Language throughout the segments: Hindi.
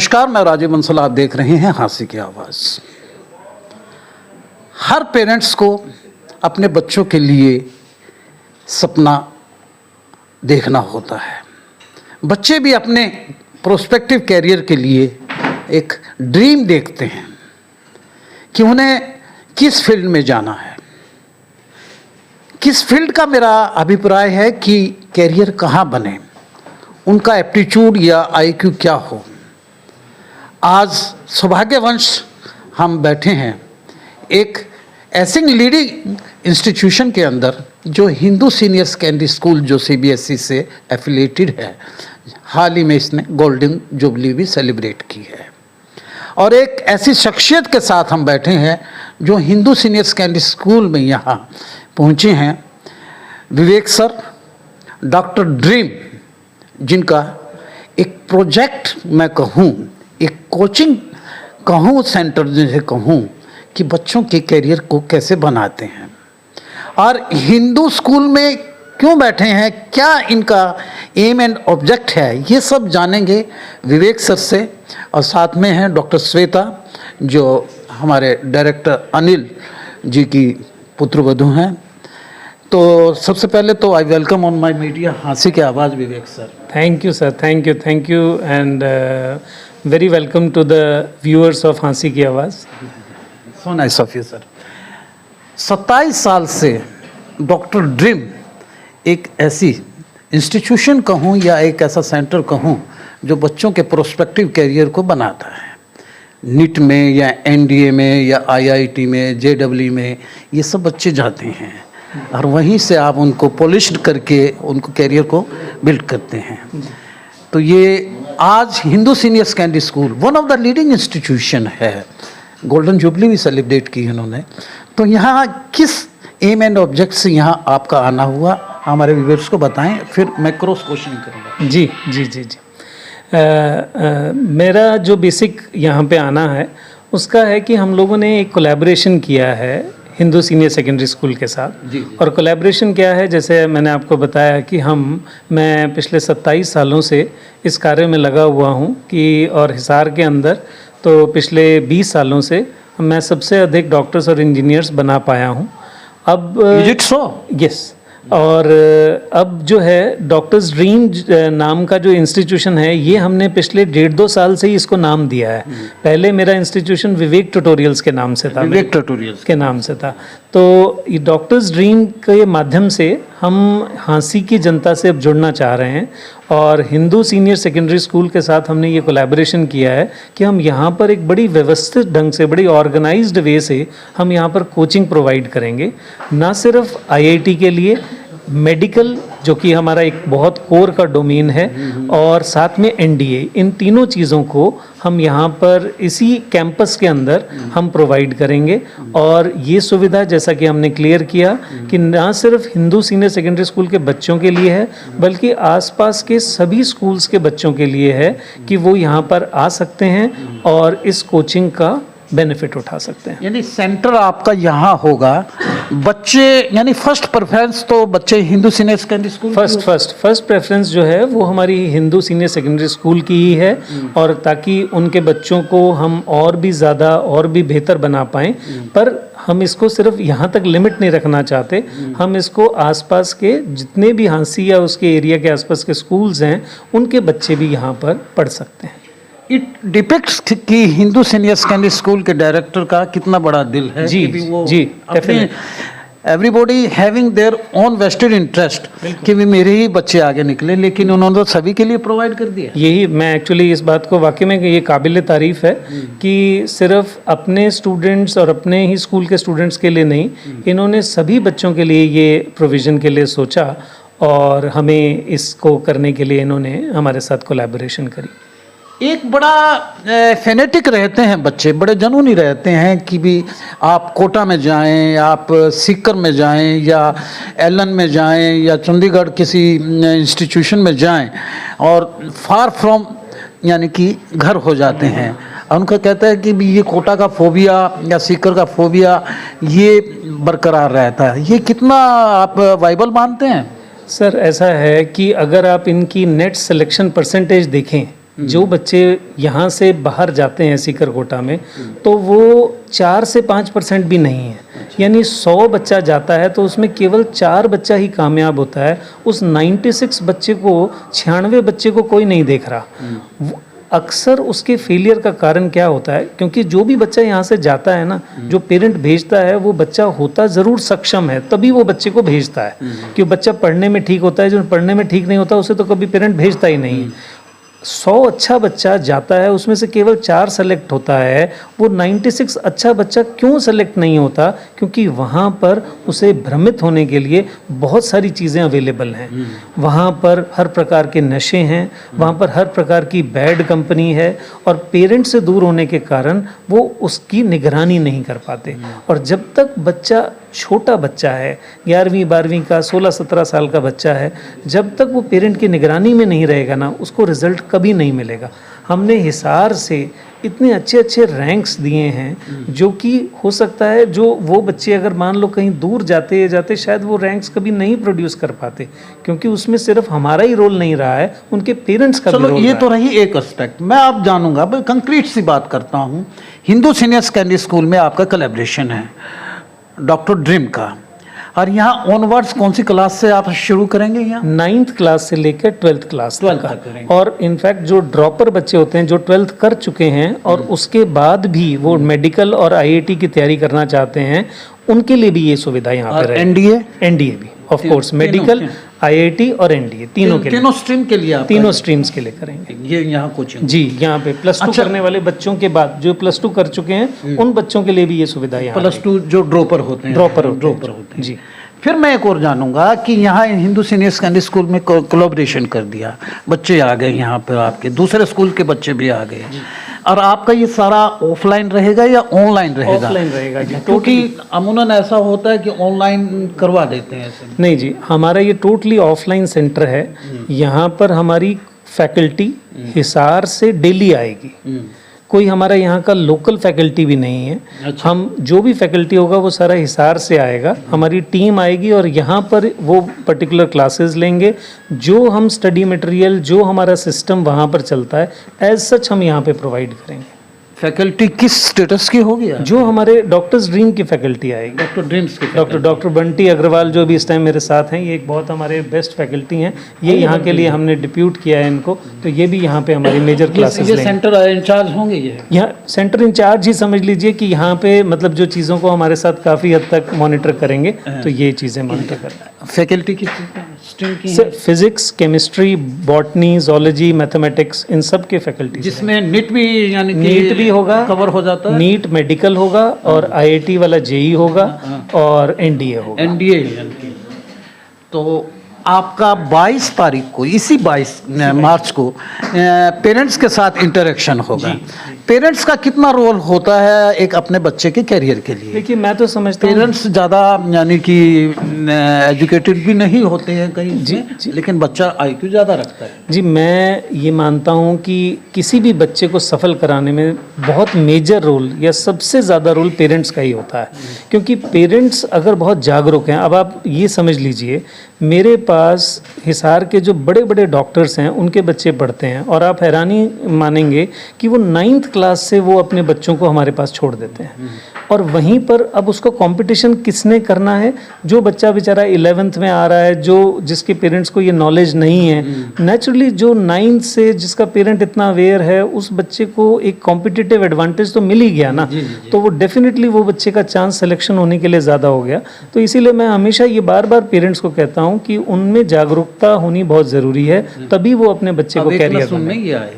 नमस्कार, मैं राजीव बंसल, आप देख रहे हैं हांसी की आवाज़। हर पेरेंट्स को अपने बच्चों के लिए सपना देखना होता है। बच्चे भी अपने प्रोस्पेक्टिव कैरियर के लिए एक ड्रीम देखते हैं कि उन्हें किस फील्ड में जाना है। किस फील्ड का मेरा अभिप्राय है कि कैरियर कहाँ बने, उनका एप्टीट्यूड या आईक्यू क्या हो। आज सौभाग्यवंश हम बैठे हैं एक ऐसे लीडिंग इंस्टीट्यूशन के अंदर जो हिंदू सीनियर सेकेंडरी स्कूल जो सीबीएसई से एफिलेटेड है। हाल ही में इसने गोल्डन जुबली भी सेलिब्रेट की है। और एक ऐसी शख्सियत के साथ हम बैठे हैं जो हिंदू सीनियर सेकेंडरी स्कूल में यहाँ पहुँचे हैं, विवेक सर, डॉक्टर ड्रीम, जिनका एक प्रोजेक्ट मैं कहूँ, एक कोचिंग कहूँ, सेंटर जैसे कहूँ कि बच्चों के करियर को कैसे बनाते हैं और हिंदू स्कूल में क्यों बैठे हैं, क्या इनका एम एंड ऑब्जेक्ट है, ये सब जानेंगे विवेक सर से। और साथ में हैं डॉक्टर श्वेता जो हमारे डायरेक्टर अनिल जी की पुत्रवधू हैं। तो सबसे पहले तो I welcome on my media Hansi की आवाज़ Vivek sir. Thank you sir, thank you and very welcome to the viewers of Hansi की आवाज़। So nice of you sir. 27 साल से डॉक्टर ड्रीम एक ऐसी इंस्टीट्यूशन कहूँ या एक ऐसा सेंटर कहूँ जो बच्चों के प्रोस्पेक्टिव कैरियर को बनाता है। नीट में या एनडीए में या आईआईटी में, जेडब्ल्यू में, ये सब बच्चे जाते हैं और वहीं से आप उनको पॉलिश्ड करके उनको कैरियर को बिल्ड करते हैं। तो ये आज Hindu senior secondary school one of the leading institution है, गोल्डन जुबली भी सेलिब्रेट की इन्होंने। तो यहाँ किस एम एंड ऑब्जेक्ट से यहाँ आपका आना हुआ, हमारे व्यूअर्स को बताएं, फिर मैं क्रॉस क्वेश्चनिंग करूँगा। जी। मेरा जो बेसिक यहाँ पे आना है उसका है कि हम लोगों ने एक कोलैबोरेशन किया है हिंदू सीनियर सेकेंडरी स्कूल के साथ जी। और कोलैबोरेशन क्या है, जैसे मैंने आपको बताया कि मैं पिछले 27 सालों से इस कार्य में लगा हुआ हूँ कि और हिसार के अंदर तो पिछले 20 सालों से मैं सबसे अधिक डॉक्टर्स और इंजीनियर्स बना पाया हूँ। अब इज इट सो? यस। और अब जो है डॉक्टर्स ड्रीम नाम का जो इंस्टीट्यूशन है, ये हमने पिछले 1.5-2 साल से ही इसको नाम दिया है। पहले मेरा इंस्टीट्यूशन विवेक ट्यूटोरियल्स के नाम से था, विवेक ट्यूटोरियल्स के नाम से था। तो ये डॉक्टर्स ड्रीम के माध्यम से हम हांसी की जनता से अब जुड़ना चाह रहे हैं और हिंदू सीनियर सेकेंडरी स्कूल के साथ हमने ये कोलैबोरेशन किया है कि हम यहाँ पर एक बड़ी व्यवस्थित ढंग से, बड़ी ऑर्गेनाइज्ड वे से हम यहाँ पर कोचिंग प्रोवाइड करेंगे, ना सिर्फ आईआईटी के लिए, मेडिकल जो कि हमारा एक बहुत कोर का डोमेन है, और साथ में एनडीए, इन तीनों चीज़ों को हम यहाँ पर इसी कैंपस के अंदर हम प्रोवाइड करेंगे। और ये सुविधा जैसा कि हमने क्लियर किया कि ना सिर्फ हिंदू सीनियर सेकेंडरी स्कूल के बच्चों के लिए है बल्कि आसपास के सभी स्कूल्स के बच्चों के लिए है कि वो यहाँ पर आ सकते हैं और इस कोचिंग का बेनिफिट उठा सकते हैं। यानी सेंटर आपका यहाँ होगा। बच्चे यानी फर्स्ट प्रेफरेंस तो बच्चे Hindu senior secondary school, first preference जो है वो हमारी हिंदू सीनियर सेकेंडरी स्कूल की ही है, और ताकि उनके बच्चों को हम और भी ज़्यादा और भी बेहतर बना पाएँ। पर हम इसको सिर्फ यहाँ तक लिमिट नहीं रखना चाहते, हम इसको आसपास के जितने भी हांसी या उसके एरिया के आसपास के स्कूल्स हैं उनके बच्चे भी यहाँ पर पढ़ सकते हैं। इट डिपिक्ट्स कि हिंदू सीनियर सेकेंडरी स्कूल के डायरेक्टर का कितना बड़ा दिल है। जी, कि वो जी, everybody having their own vested interest कि भी मेरे ही बच्चे आगे निकले, लेकिन उन्होंने तो सभी के लिए प्रोवाइड कर दिया। यही मैं एक्चुअली इस बात को वाकई में ये काबिल तारीफ़ है कि सिर्फ अपने स्टूडेंट्स और अपने ही स्कूल के स्टूडेंट्स के लिए नहीं, इन्होंने सभी बच्चों के लिए ये प्रोविज़न के लिए सोचा और हमें इसको करने के लिए इन्होंने हमारे साथ कोलैबोरेशन करी। एक बड़ा फेनेटिक रहते हैं बच्चे, बड़े जुनूनी रहते हैं कि भी आप कोटा में जाएं, आप सीकर में जाएं या एलन में जाएं या चंडीगढ़ किसी इंस्टीट्यूशन में जाएं और फार फ्रॉम यानी कि घर हो जाते हैं। उनका कहता है कि भी ये कोटा का फोबिया या सीकर का फोबिया ये बरकरार रहता है। ये कितना आप वाइबल मानते हैं? सर ऐसा है कि अगर आप इनकी नेट सिलेक्शन परसेंटेज देखें जो बच्चे यहाँ से बाहर जाते हैं सीकरकोटा में, तो वो 4 से 5% भी नहीं है। यानी 100 बच्चा जाता है तो उसमें केवल 4 बच्चा ही कामयाब होता है। उस 96 बच्चे को, 96 बच्चे को कोई नहीं देख रहा। अक्सर उसके फेलियर का कारण क्या होता है, क्योंकि जो भी बच्चा यहाँ से जाता है ना, जो पेरेंट भेजता है वो बच्चा होता ज़रूर सक्षम है, तभी वो बच्चे को भेजता है। कि बच्चा पढ़ने में ठीक होता है, जो पढ़ने में ठीक नहीं होता उसे तो कभी पेरेंट भेजता ही नहीं है। 100 अच्छा बच्चा जाता है, उसमें से केवल 4 सेलेक्ट होता है। वो 96 अच्छा बच्चा क्यों सेलेक्ट नहीं होता? क्योंकि वहाँ पर उसे भ्रमित होने के लिए बहुत सारी चीज़ें अवेलेबल हैं। वहाँ पर हर प्रकार के नशे हैं, वहाँ पर हर प्रकार की बैड कंपनी है, और पेरेंट्स से दूर होने के कारण वो उसकी निगरानी नहीं कर पाते। और जब तक बच्चा छोटा बच्चा है, 11वीं 12वीं का, 16-17 साल का बच्चा है, जब तक वो पेरेंट की निगरानी में नहीं रहेगा ना, उसको रिजल्ट कभी नहीं मिलेगा। हमने हिसार से इतने अच्छे अच्छे रैंक्स दिए हैं, जो कि हो सकता है जो वो बच्चे अगर मान लो कहीं दूर जाते शायद वो रैंक्स कभी नहीं प्रोड्यूस कर पाते, क्योंकि उसमें सिर्फ हमारा ही रोल नहीं रहा है, उनके पेरेंट्स का भी रोल ये रहा तो रही एक एस्पेक्ट। मैं अब जानूंगा, कंक्रीट सी बात करता हूँ। हिंदू सीनियर सेकेंडरी स्कूल में आपका कोलैबोरेशन है डॉक्टर ड्रीम का, और यहाँ ऑनवर्ड्स कौन सी क्लास से आप शुरू करेंगे? यहाँ 9th क्लास से लेकर 12th क्लास 12th तक तक का। करेंगे। और इनफैक्ट जो ड्रॉपर बच्चे होते हैं, जो 12th कर चुके हैं और उसके बाद भी वो मेडिकल और आईआईटी की तैयारी करना चाहते हैं, उनके लिए भी ये सुविधा यहाँ पे रहेगी। एनडीए भी ऑफ कोर्स, मेडिकल, आईआईटी और एनडीए तीनों के लिए, तीनों स्ट्रीम के लिए आप तीनों स्ट्रीम्स के लिए करेंगे। ये यहाँ कोचिंग जी, यहाँ पे +2 करने वाले बच्चों के बाद, जो +2 कर चुके हैं उन बच्चों के लिए भी ये सुविधा यहाँ +2 जो ड्रॉपर होते हैं, ड्रॉपर होते हैं जी। फिर मैं एक और जानूंगा कि यहाँ हिंदू सीनियर सेकेंडरी स्कूल में कोलैबोरेशन कर दिया, बच्चे आ गए यहाँ पे, आपके दूसरे स्कूल के बच्चे भी आ गए, और आपका ये सारा ऑफलाइन रहेगा या ऑनलाइन रहेगा? ऑफलाइन रहेगा जी, क्योंकि अमूमन ऐसा होता है कि ऑनलाइन करवा देते हैं ऐसे। नहीं जी, हमारा ये टोटली ऑफलाइन सेंटर है। यहाँ पर हमारी फैकल्टी हिसार से डेली आएगी। कोई हमारा यहाँ का लोकल फैकल्टी भी नहीं है। अच्छा। हम जो भी फैकल्टी होगा वो सारा हिसार से आएगा, हमारी टीम आएगी और यहाँ पर वो पर्टिकुलर क्लासेस लेंगे। जो हम स्टडी मटेरियल, जो हमारा सिस्टम वहाँ पर चलता है, एज सच हम यहाँ पे प्रोवाइड करेंगे। फैकल्टी किस स्टेटस की होगी? जो हमारे डॉक्टर्स ड्रीम की फैकल्टी आएगी, डॉक्टर ड्रीम्स की, डॉक्टर बंटी अग्रवाल जो भी इस टाइम मेरे साथ हैं, ये एक बहुत हमारे बेस्ट फैकल्टी हैं। ये यहाँ के लिए हमने डिप्यूट किया है इनको, तो ये भी यहाँ पे हमारी मेजर क्लासेस ये लेंगे। सेंटर इंचार्ज होंगे ये? यहाँ सेंटर इंचार्ज ही समझ लीजिए कि यहाँ पे मतलब जो चीज़ों को हमारे साथ काफ़ी हद तक मॉनिटर करेंगे, तो ये चीज़ें मॉनिटर करेंगे। फैकल्टी की स्ट्रीम की sir physics, chemistry, botany, zoology, mathematics, इन सब के फैकल्टी, जिसमें नीट भी, यानी नीट भी होगा, कवर हो जाता है, नीट मेडिकल होगा, और आईआईटी वाला जेई होगा, और एनडीए होगा। एनडीए। तो आपका 22 तारीख को, इसी 22 मार्च को पेरेंट्स के साथ इंटरेक्शन होगा। पेरेंट्स का कितना रोल होता है एक अपने बच्चे के करियर के लिए? देखिए, मैं तो समझता हूँ पेरेंट्स ज़्यादा यानी कि एजुकेटेड भी नहीं होते हैं कहीं जी, जी, लेकिन बच्चा आईक्यू ज़्यादा रखता है। जी, मैं ये मानता हूँ कि किसी भी बच्चे को सफल कराने में बहुत मेजर रोल या सबसे ज़्यादा रोल पेरेंट्स का ही होता है। क्योंकि पेरेंट्स अगर बहुत जागरूक हैं, अब आप ये समझ लीजिए, मेरे पास हिसार के जो बड़े बड़े डॉक्टर्स हैं उनके बच्चे पढ़ते हैं, और आप हैरानी मानेंगे कि वो 9th क्लास से वो अपने बच्चों को हमारे पास छोड़ देते हैं। और वहीं पर अब उसको कंपटीशन किसने करना है? जो बच्चा बेचारा 11th में आ रहा है, जो जिसके पेरेंट्स को ये नॉलेज नहीं है, नेचुरली जो 9th से जिसका पेरेंट इतना अवेयर है, उस बच्चे को एक कॉम्पिटिटिव एडवांटेज तो मिल ही गया ना। तो वो डेफिनेटली वो बच्चे का चांस सिलेक्शन होने के लिए ज़्यादा हो गया। तो इसीलिए मैं हमेशा ये बार बार पेरेंट्स को कहता हूँ कि उनमें जागरूकता होनी बहुत ज़रूरी है, तभी वो अपने बच्चे को कैरियर सुनने ही आए।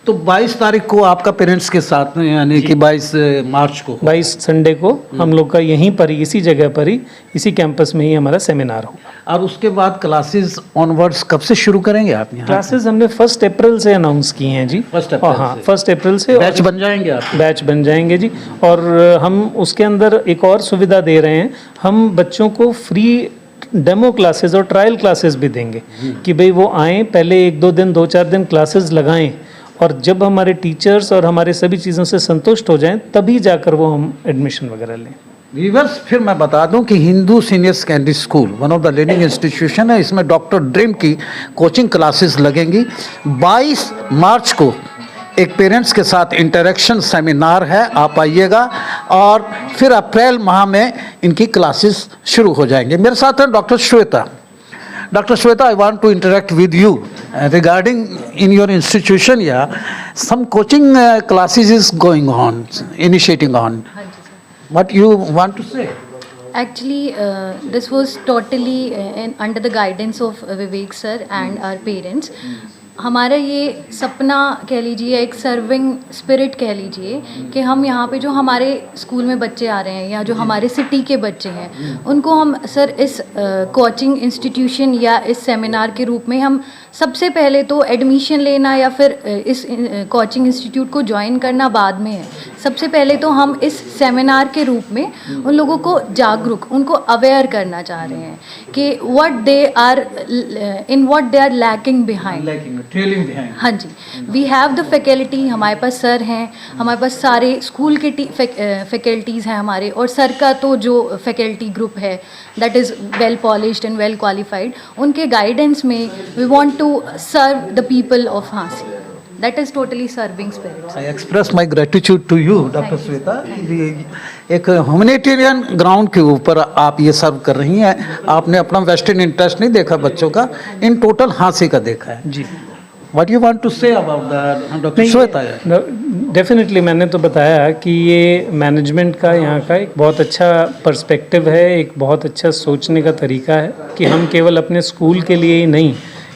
तो 22 तारीख को आपका पेरेंट्स के साथ में, यानी कि 22 मार्च को, 22 संडे को हम लोग का यहीं पर ही, इसी जगह पर ही, इसी कैंपस में ही हमारा सेमिनार होगा। और उसके बाद क्लासेस ऑनवर्ड्स कब से शुरू करेंगे आप यहाँ? क्लासेस हमने 1 अप्रैल से अनाउंस किए हैं जी। 1 अप्रैल हाँ, 1 अप्रैल से बैच बन जाएंगे आप? बैच बन जाएंगे जी। और हम उसके अंदर एक और सुविधा दे रहे हैं, हम बच्चों को फ्री डेमो क्लासेस और ट्रायल क्लासेस भी देंगे कि भाई वो आएँ, पहले 1-2 दिन, 2-4 दिन क्लासेस लगाएं, और जब हमारे टीचर्स और हमारे सभी चीज़ों से संतुष्ट हो जाएं, तभी जाकर वो हम एडमिशन वगैरह लें। व्यूअर्स फिर मैं बता दूं कि Hindu senior secondary school one of the leading institution है। इसमें डॉक्टर ड्रीम की कोचिंग क्लासेस लगेंगी। 22 मार्च को एक पेरेंट्स के साथ इंटरेक्शन सेमिनार है, आप आइएगा। और फिर अप्रैल माह में इनकी क्लासेस शुरू हो जाएंगे। मेरे साथ हैं doctor Shweta. Dr. Shweta, I want to interact with you regarding in your institution, some coaching classes is going on, initiating on. हाँ जी sir. What you want to say? Actually, this was totally under the guidance of Vivek sir and our parents. हमारा ये सपना कह लीजिए, एक सर्विंग स्पिरिट कह लीजिए कि हम यहाँ पे जो हमारे स्कूल में बच्चे आ रहे हैं या जो हमारे सिटी के बच्चे हैं उनको हम सर इस कोचिंग इंस्टीट्यूशन या इस सेमिनार के रूप में हम सबसे पहले तो एडमिशन लेना या फिर इस कोचिंग इंस्टीट्यूट को ज्वाइन करना बाद में है। सबसे पहले तो हम इस सेमिनार के रूप में उन लोगों को जागरूक, उनको अवेयर करना चाह रहे हैं कि what they are lacking behind. हाँ जी, वी हैव द फैकल्टी, हमारे पास सर हैं, हमारे पास सारे स्कूल के फैकल्टीज़ हैं हमारे, और सर का तो जो फैकल्टी ग्रुप है that is well polished and well qualified. उनके गाइडेंस में we want to serve the people of Hansi. That is totally serving spirit. I express my gratitude to you, Dr. Shweta। एक ह्यूमैनिटेरियन ग्राउंड के ऊपर आप ये सर्व कर रही हैं। आपने अपना वेस्टर्न इंटरेस्ट नहीं देखा बच्चों का, इन टोटल हांसी का देखा है जी। What you want to say about that, Dr. Shweta? Definitely मैंने तो बताया कि ये मैनेजमेंट का यहाँ का एक बहुत अच्छा पर्सपेक्टिव है, एक बहुत अच्छा सोचने का तरीका है कि हम केवल अपने स्कूल के लिए ही नहीं,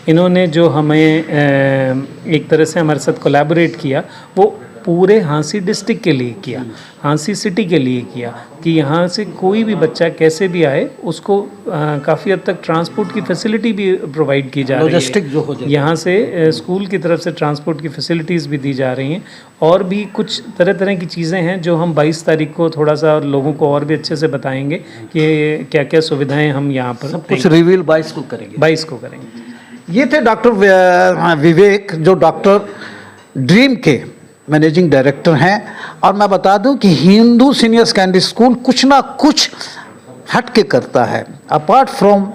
इन्होंने जो हमें एक तरह से हमारे साथ कोलैबोरेट किया वो पूरे हांसी डिस्ट्रिक्ट के लिए किया, हांसी सिटी के लिए किया कि यहाँ से कोई भी बच्चा कैसे भी आए उसको काफ़ी हद तक ट्रांसपोर्ट की फैसिलिटी भी प्रोवाइड की जा रही है। लॉजिस्टिक जो हो जाए, यहाँ से स्कूल की तरफ से ट्रांसपोर्ट की फैसिलिटीज़ भी दी जा रही हैं, और भी कुछ तरह तरह की चीज़ें हैं जो हम 22 तारीख को थोड़ा सा लोगों को और भी अच्छे से बताएंगे कि क्या क्या सुविधाएँ हम यहाँ पर सब कुछ रिवील 22 को करेंगे। 22 को करेंगे। ये थे डॉक्टर विवेक, जो डॉक्टर ड्रीम के मैनेजिंग डायरेक्टर हैं। और मैं बता दूं कि हिंदू सीनियर सेकेंडरी स्कूल कुछ ना कुछ हट के करता है, अपार्ट फ्रॉम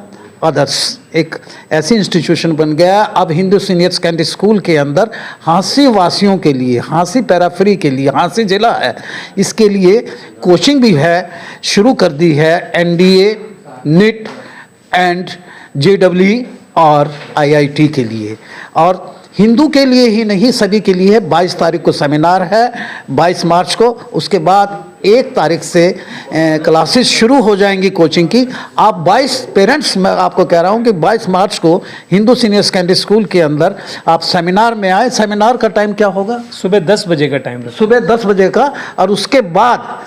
अदर्स। एक ऐसी इंस्टीट्यूशन बन गया अब हिंदू सीनियर सेकेंडरी स्कूल के अंदर हांसी वासियों के लिए, हांसी पैराफ्री के लिए, हांसी जिला है, इसके लिए कोचिंग भी है, शुरू कर दी है। NDA, NIT एंड JEE और IIT के लिए, और हिंदू के लिए ही नहीं सभी के लिए। 22 तारीख को सेमिनार है, 22 मार्च को, उसके बाद 1 तारीख से क्लासेस शुरू हो जाएंगी कोचिंग की। आप 22 पेरेंट्स, मैं आपको कह रहा हूं कि 22 मार्च को हिंदू सीनियर सेकेंडरी स्कूल के अंदर आप सेमिनार में आए। सेमिनार का टाइम क्या होगा? सुबह 10 बजे का टाइम, सुबह 10 बजे का। और उसके बाद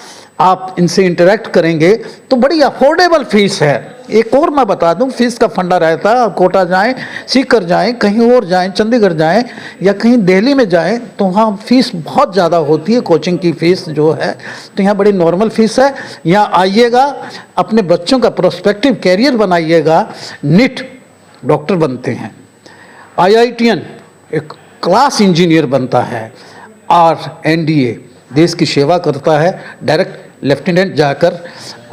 आप इनसे इंटरेक्ट करेंगे तो बड़ी अफोर्डेबल फीस है। एक और मैं बता दूं, फीस का फंडा रहता है। कोटा जाएं, सीकर जाएं, कहीं और जाएं, चंडीगढ़ जाएं या कहीं दिल्ली में जाएं तो वहाँ फीस बहुत ज़्यादा होती है, कोचिंग की फ़ीस जो है। तो यहाँ बड़ी नॉर्मल फीस है। यहाँ आइएगा, अपने बच्चों का प्रोस्पेक्टिव कैरियर बनाइएगा। NIT डॉक्टर बनते हैं, IITian एक क्लास इंजीनियर बनता है, और NDA देश की सेवा करता है, डायरेक्ट लेफ्टिनेंट जाकर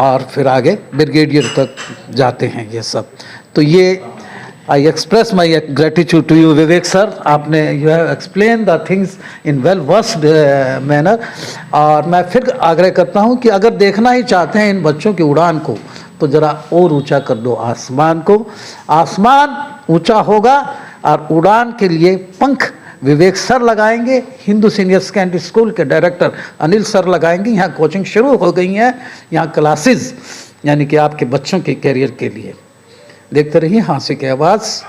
और फिर आगे ब्रिगेडियर तक जाते हैं ये सब। तो ये I express my gratitude to you Vivek sir. आपने you have explain the things in well versed manner. और मैं फिर आग्रह करता हूँ कि अगर देखना ही चाहते हैं इन बच्चों की उड़ान को तो ज़रा और ऊंचा कर दो आसमान को। आसमान ऊंचा होगा और उड़ान के लिए पंख विवेक सर लगाएंगे, हिंदू सीनियर सेकेंडरी स्कूल के डायरेक्टर अनिल सर लगाएंगे। यहाँ कोचिंग शुरू हो गई हैं, यहाँ क्लासेस यानी कि आपके बच्चों के कैरियर के लिए। देखते रहिए हांसी की आवाज़।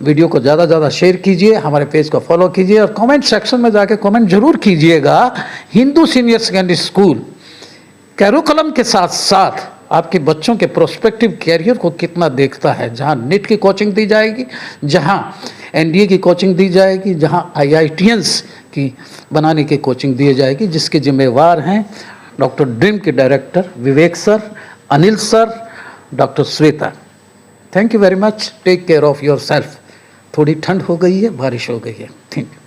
वीडियो को ज़्यादा से ज़्यादा शेयर कीजिए, हमारे पेज को फॉलो कीजिए और कमेंट सेक्शन में जाके कमेंट जरूर कीजिएगा। Hindu senior secondary school curriculum के साथ साथ आपके बच्चों के प्रोस्पेक्टिव कैरियर को कितना देखता है। जहाँ NIT की कोचिंग दी जाएगी, जहाँ NDA की कोचिंग दी जाएगी, जहाँ IITians की बनाने की कोचिंग दी जाएगी, जिसके जिम्मेवार हैं डॉक्टर ड्रीम के director Vivek sir, Anil sir, doctor Shweta. Thank you very much. Take care of yourself. थोड़ी ठंड हो गई है, बारिश हो गई है। Thank you.